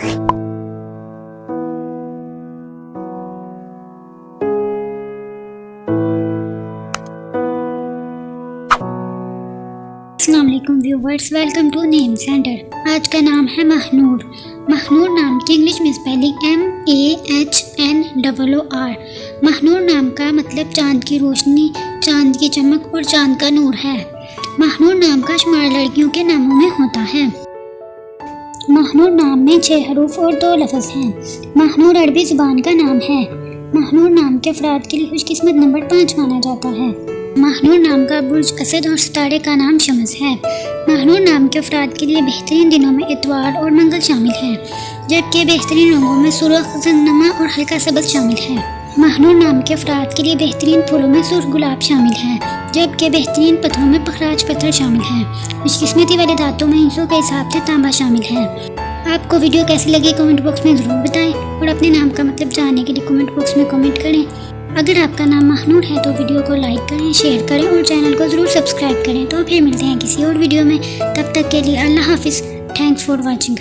अस्सलाम वालेकुम viewers, welcome to name center. आज का नाम है महनूर। महनूर नाम की इंग्लिश में स्पेलिंग MAHNOOR। महनूर नाम का मतलब चांद की रोशनी, चांद की चमक और चांद का नूर है। महनूर नाम का शुमार लड़कियों के नामों में होता है। महनूर नाम में 6 हरूफ और 2 लफ्ज़ हैं। महनूर अरबी ज़ुबान का नाम है। महनूर नाम के अफराद के लिए खुशकिस्मत नंबर 5 माना जाता है। महनूर नाम का बुर्ज असद और सितारे का नाम शम्स है। महनूर नाम के अफराद के लिए बेहतरीन दिनों में इतवार और मंगल शामिल हैं, जबकि बेहतरीन रंगों में सुर्ख, जन्नमा और हल्का सब्ज़ शामिल है। महनूर नाम के अफराद के लिए बेहतरीन फूलों में सुर्ख गुलाब शामिल है, जबकि बेहतरीन पत्थरों में पखराज पत्थर शामिल है। खुशकिस्मती वाले दांतों में इंचों के हिसाब से तांबा शामिल है। आपको वीडियो कैसी लगी कमेंट बॉक्स में ज़रूर बताएं और अपने नाम का मतलब जानने के लिए कमेंट बॉक्स में कमेंट करें। अगर आपका नाम महनूर है तो वीडियो को लाइक करें, शेयर करें और चैनल को ज़रूर सब्सक्राइब करें। तो फिर मिलते हैं किसी और वीडियो में, तब तक के लिए अल्लाह हाफिज़। Thanks for watching.